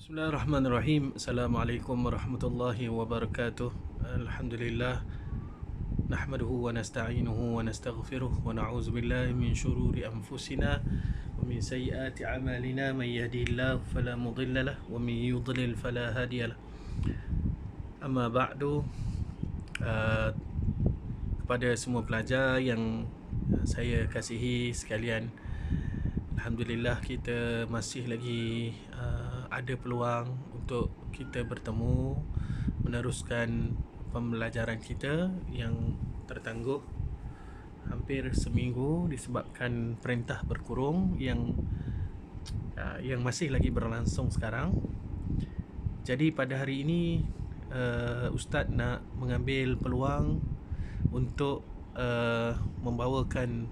Bismillahirrahmanirrahim. Assalamualaikum warahmatullahi wabarakatuh. Alhamdulillah. Nahmaduhu wa nasta'inuhu wa nastaghfiruh wa na'udzu billahi min syururi anfusina wa min sayyiati a'malina man yahdihillahu fala mudilla lahu wa man yudlil fala hadiyalah. Amma ba'du. Kepada semua pelajar yang saya kasihi sekalian, alhamdulillah kita masih lagi ada peluang untuk kita bertemu meneruskan pembelajaran kita yang tertangguh hampir seminggu disebabkan perintah berkurung yang masih lagi berlangsung sekarang. Jadi pada hari ini Ustaz nak mengambil peluang untuk membawakan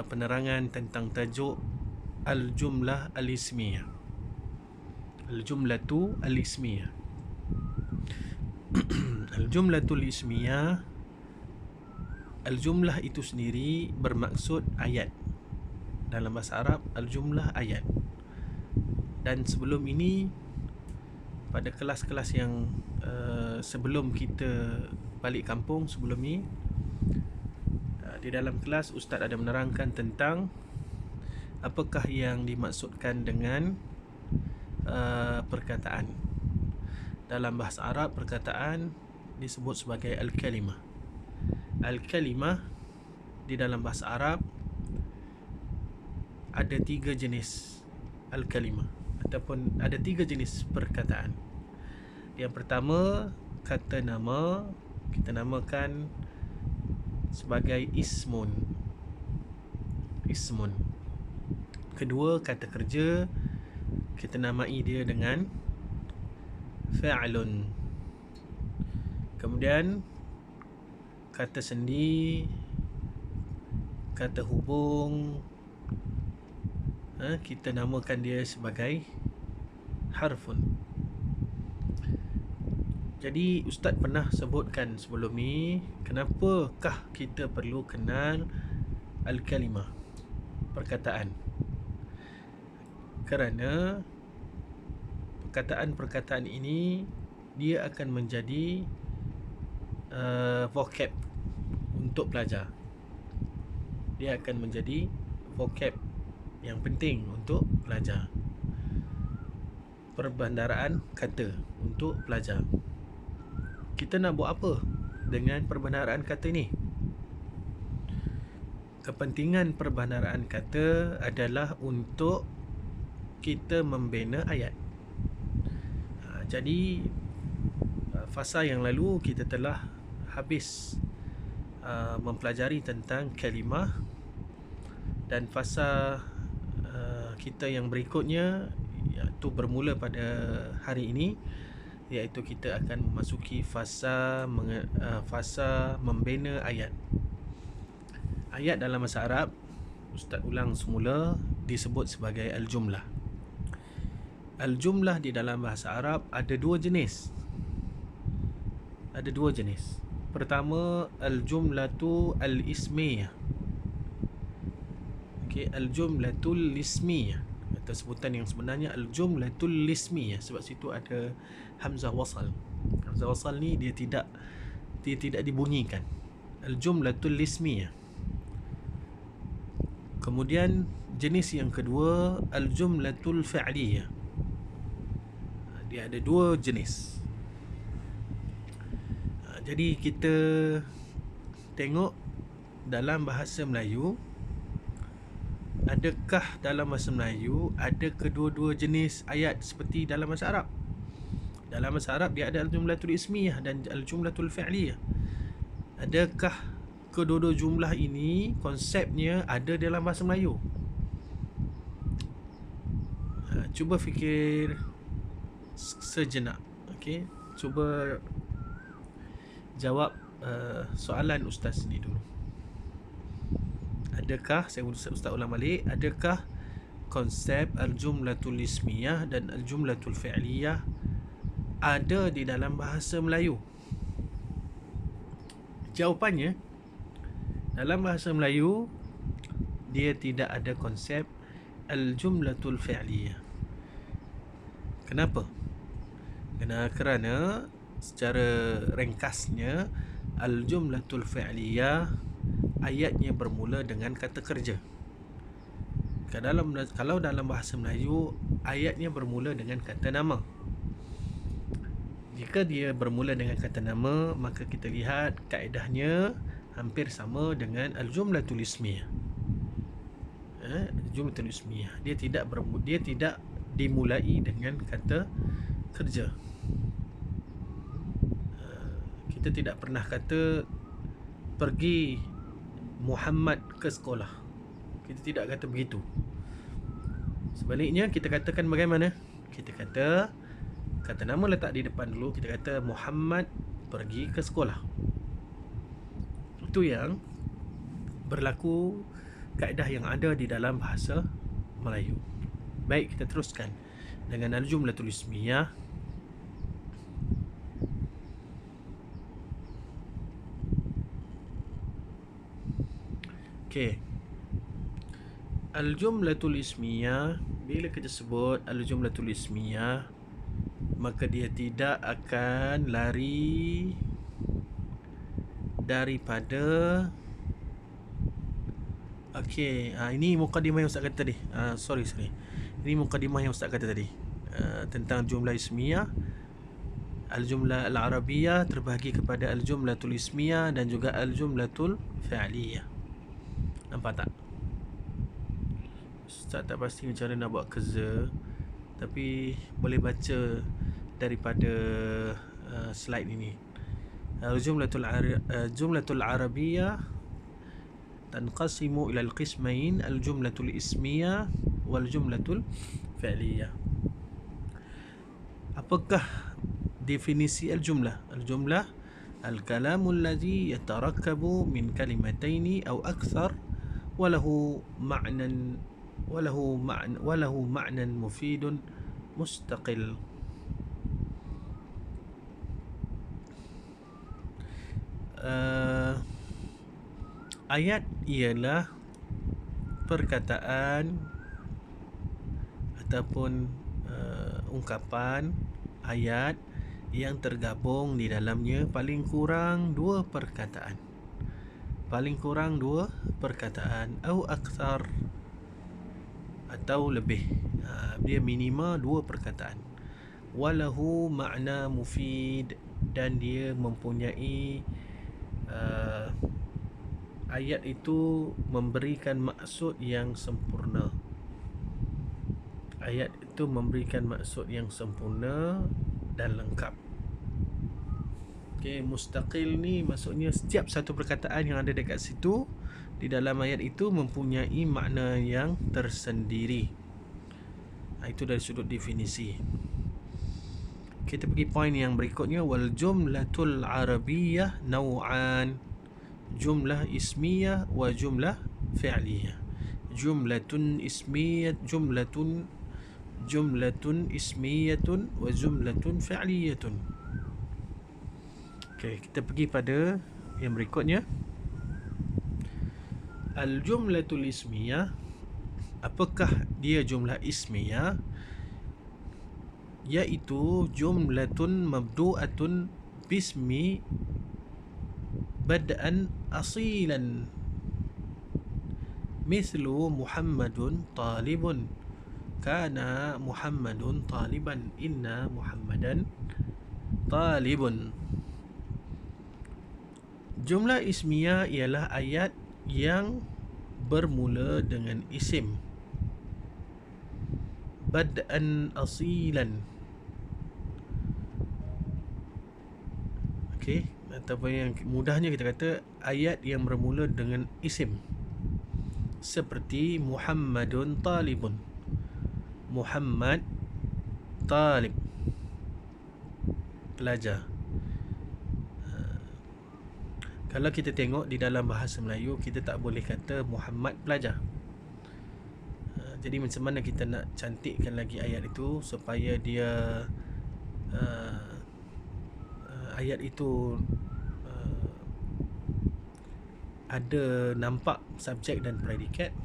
penerangan tentang tajuk Al-Jumlah Al-Ismiyah. Al-Jumlatu Al-Ismiyah. Al-Jumlatul Ismiyah, Al-Jumlah itu sendiri bermaksud ayat. Dalam bahasa Arab, Al-Jumlah ayat. Dan sebelum ini, pada kelas-kelas yang sebelum kita balik kampung sebelum ni, di dalam kelas Ustaz ada menerangkan tentang apakah yang dimaksudkan dengan perkataan. Dalam bahasa Arab, perkataan disebut sebagai Al-Kalimah. Al-Kalimah di dalam bahasa Arab ada 3 jenis Al-Kalimah, ataupun ada 3 jenis perkataan. Yang pertama, kata nama, kita namakan sebagai ismun. Ismun. Kedua, kata kerja, kita namai dia dengan fa'lun. Kemudian kata sendi, kata hubung, kita namakan dia sebagai harfun. Jadi Ustaz pernah sebutkan sebelum ni, kenapakah kita perlu kenal Al-Kalimah, perkataan? Kerana perkataan-perkataan ini dia akan menjadi vocab untuk pelajar. Dia akan menjadi vocab yang penting untuk pelajar. Perbendaharaan kata untuk pelajar. Kita nak buat apa dengan perbendaharaan kata ni? Kepentingan perbendaharaan kata adalah untuk kita membina ayat. Jadi fasa yang lalu kita telah habis mempelajari tentang kalimah, dan fasa kita yang berikutnya iaitu bermula pada hari ini, iaitu kita akan memasuki fasa membina ayat. Ayat dalam bahasa Arab, Ustaz ulang semula, disebut sebagai Al-Jumlah. Al-Jumlah di dalam bahasa Arab ada 2 jenis. Ada 2 jenis. Pertama, Al-Jumlatu Al-Ismiyah. Okey, Al-Jumlatul Ismiyah, atau sebutan yang sebenarnya Al-Jumlatul Ismiyah, sebab situ ada hamzah wasal. Hamzah wasal ni dia tidak dibunyikan. Al-Jumlatul Ismiyah. Kemudian jenis yang kedua, Al-Jumlatul Fi'liyah. Dia ada 2 jenis. Jadi kita tengok dalam bahasa Melayu, adakah dalam bahasa Melayu ada kedua-dua jenis ayat seperti dalam bahasa Arab? Dalam bahasa Arab dia ada Al-Jumlatul Ismiyah dan Al-Jumlatul Fi'liyah. Adakah kedua-dua jumlah ini konsepnya ada dalam bahasa Melayu? Cuba fikir sejenak. Okey, cuba jawab soalan Ustaz ni dulu. Adakah, saya Ustaz ulang balik, adakah konsep Al-Jumlatul Ismiyah dan Al-Jumlatul Fi'liyah ada di dalam bahasa Melayu? Jawapannya, dalam bahasa Melayu dia tidak ada konsep Al-Jumlatul Fi'liyah. Kenapa? Kerana secara ringkasnya al-jumlatul fi'liyah ayatnya bermula dengan kata kerja. Kalau dalam bahasa Melayu ayatnya bermula dengan kata nama. Jika dia bermula dengan kata nama, maka kita lihat kaedahnya hampir sama dengan al-jumlatul ismiyah. Jumlatul ismiyah dia tidak dimulai dengan kata kerja. Kita tidak pernah kata pergi Muhammad ke sekolah. Kita tidak kata begitu. Sebaliknya kita katakan bagaimana? Kita kata nama letak di depan dulu. Kita kata Muhammad pergi ke sekolah. Itu yang berlaku kaedah yang ada di dalam bahasa Melayu. Baik, kita teruskan dengan al-jumlatul ismiyah. Okey. Al-jumlatul ismiyah, bila kita sebut al-jumlatul ismiyah, maka dia tidak akan lari daripada ini mukadimah yang Ustaz kata tadi. Sorry. Ini mukadimah yang Ustaz kata tadi. Tentang jumlah ismiyah. Al-jumlah al-arabiyah terbahagi kepada al-jumlatul ismiyah dan juga al-jumlatul fi'liyah. Nampak tak? Ustaz tak pasti macam mana nak buat kerja, tapi boleh baca daripada slide ini. Al-jumlatul arabiyah tanqasimu ila al-qismain al-jumlatul ismiyah wal jumlatul fi'liyah. Apakah definisi al-jumlah? Al-jumlah al-kalamu alladhi yatarakkabu min kalimataini aw akthar wa lahu ma'nan mufidun mustaqil. Ayat ialah perkataan ataupun ungkapan ayat yang tergabung di dalamnya paling kurang dua perkataan. Atau akthar, atau lebih. Dia minima dua perkataan. Walahu ma'na mufid, dan dia mempunyai ayat itu memberikan maksud yang sempurna. Ayat itu memberikan maksud yang sempurna dan lengkap. Mustaqil ni maksudnya setiap satu perkataan yang ada dekat situ di dalam ayat itu mempunyai makna yang tersendiri. Itu dari sudut definisi. Kita pergi poin yang berikutnya. Wal jumlatul arabiyyah naw'an, jumlah ismiyah wa jumlah fi'liyah. Jumlatun ismiyatun wa jumlatun fi'liyatun. Kita pergi pada yang berikutnya. Al-jumlatul ismiyah, apakah dia jumlah ismiyah? Iaitu jumlatun mabdu'atun bismi bad'an asilan, mithlu Muhammadun talibun, kana Muhammadun taliban, inna Muhammadan talibun. Jumlah ismiyah ialah ayat yang bermula dengan isim bad'an asilan. Ataupun yang mudahnya kita kata ayat yang bermula dengan isim, seperti Muhammadun talibun. Muhammad talib, pelajar. Kalau kita tengok di dalam bahasa Melayu, kita tak boleh kata Muhammad pelajar. Jadi macam mana kita nak cantikkan lagi ayat itu supaya dia ayat itu ada nampak subjek dan predikat?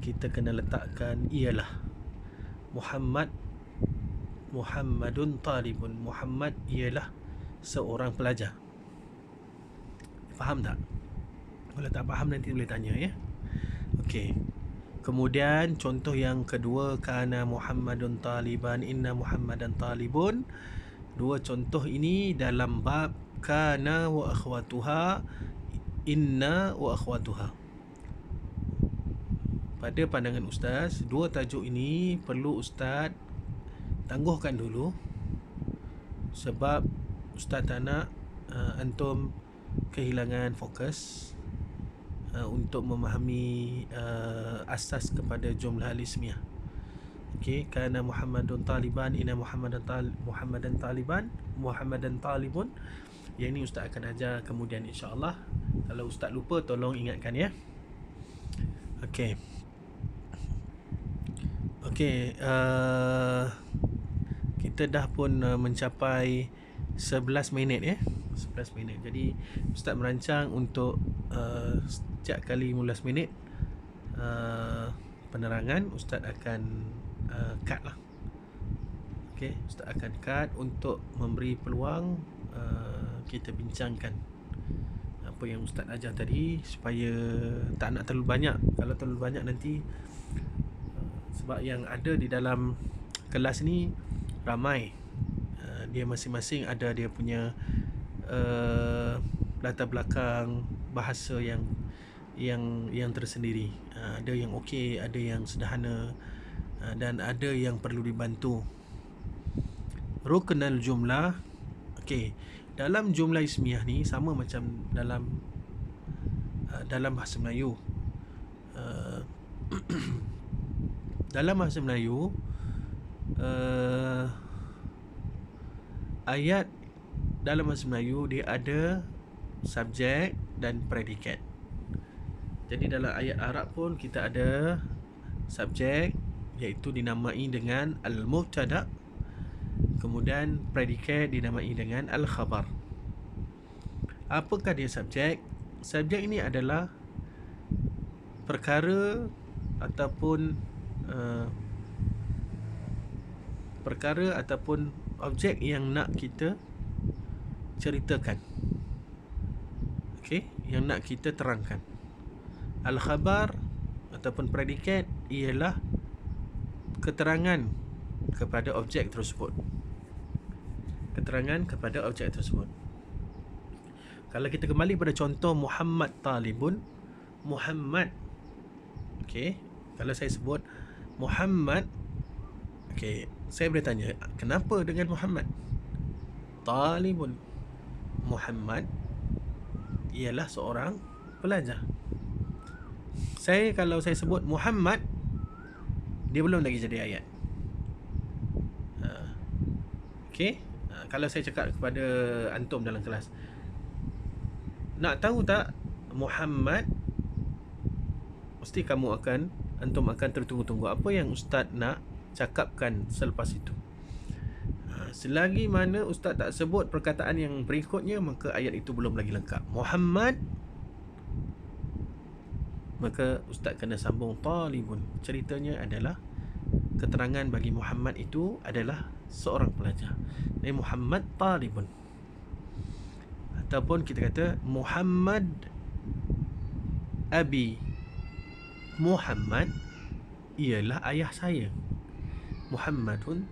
Kita kena letakkan ialah. Muhammad Muhammadun talibun. Muhammad ialah seorang pelajar. Faham tak? Kalau tak faham nanti boleh tanya ya. Okey. Kemudian contoh yang kedua, kana Muhammadun taliban, inna Muhammadan talibun. Dua contoh ini dalam bab kana wa akhwatuha, inna wa akhwatuha. Pada pandangan ustaz, dua tajuk ini perlu ustaz tangguhkan dulu, sebab ustaz tak nak antum kehilangan fokus untuk memahami asas kepada jumlah al-ismiyah. Okey, kana Muhammadun taliban, inna Muhammadan taliban, Muhammadan talibun. Yang ini ustaz akan ajar kemudian insya-Allah. Kalau ustaz lupa tolong ingatkan ya. Okey. Okey, kita dah pun mencapai 11 minit ya. 11 minit. Jadi ustaz merancang untuk setiap kali 15 minit penerangan ustaz akan cut lah. Okey, ustaz akan cut untuk memberi peluang kita bincangkan apa yang ustaz ajar tadi, supaya tak nak terlalu banyak. Kalau terlalu banyak nanti sebab yang ada di dalam kelas ni ramai, dia masing-masing ada dia punya latar belakang bahasa yang tersendiri. Ada yang okey, ada yang sederhana, dan ada yang perlu dibantu. Ruknul jumlah. Okey, dalam jumlah ismiyah ni sama macam dalam bahasa Melayu. Dalam bahasa Melayu, ayat dalam bahasa Melayu dia ada subjek dan predikat. Jadi dalam ayat Arab pun kita ada subjek, iaitu dinamai dengan al-mubtada', kemudian predikat dinamai dengan al-khabar. Apakah dia subjek? Subjek ini adalah perkara ataupun objek yang nak kita ceritakan. Okey, yang nak kita terangkan. Al-khabar ataupun predikat ialah keterangan kepada objek tersebut. Keterangan kepada objek tersebut. Kalau kita kembali pada contoh Muhammad talibun, Muhammad. Okey, kalau saya sebut Muhammad, okey, saya boleh tanya, kenapa dengan Muhammad? Talibun. Muhammad ialah seorang pelajar. Kalau saya sebut Muhammad, dia belum lagi jadi ayat. Okey, kalau saya cakap kepada antum dalam kelas, nak tahu tak Muhammad, mesti antum akan tertunggu-tunggu apa yang ustaz nak cakapkan selepas itu. Selagi mana ustaz tak sebut perkataan yang berikutnya, maka ayat itu belum lagi lengkap. Muhammad, maka ustaz kena sambung talibun. Ceritanya adalah keterangan bagi Muhammad itu adalah seorang pelajar. Jadi Muhammad talibun. Ataupun kita kata Muhammad abi. Muhammad ialah ayah saya. Muhammadun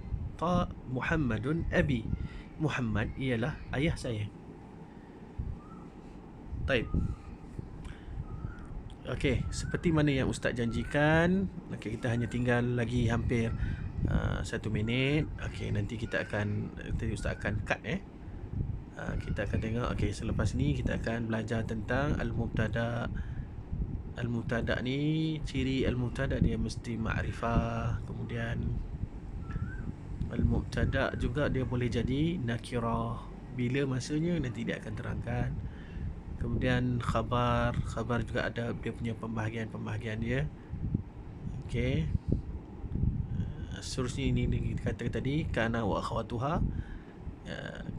abi. Muhammad ialah ayah saya. Baik. Okey, seperti mana yang ustaz janjikan, okey, kita hanya tinggal lagi hampir 1 minit. Okey, nanti ustaz akan cut kita akan tengok. Okey, selepas ni kita akan belajar tentang al-mubtada'. Al-mubtada' ni, ciri al-mubtada' dia mesti ma'rifah. Kemudian al-mubtada' juga dia boleh jadi nakirah. Bila masanya nanti dia akan terangkan. Kemudian khabar juga ada dia punya pembahagian dia. Okey. Seterusnya ini dikatakan tadi kana wa akhwatuha.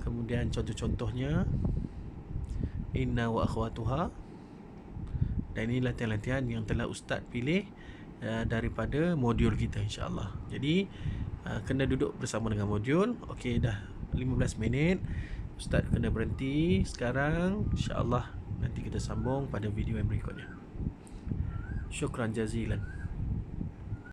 Kemudian contoh-contohnya inna wa akhwatuha. Dan ini latihan-latihan yang telah ustaz pilih daripada modul kita insya-Allah. Jadi kena duduk bersama dengan modul. Okey, dah 15 minit. Ustaz kena berhenti sekarang. InsyaAllah nanti kita sambung pada video yang berikutnya. Syukran jazilan.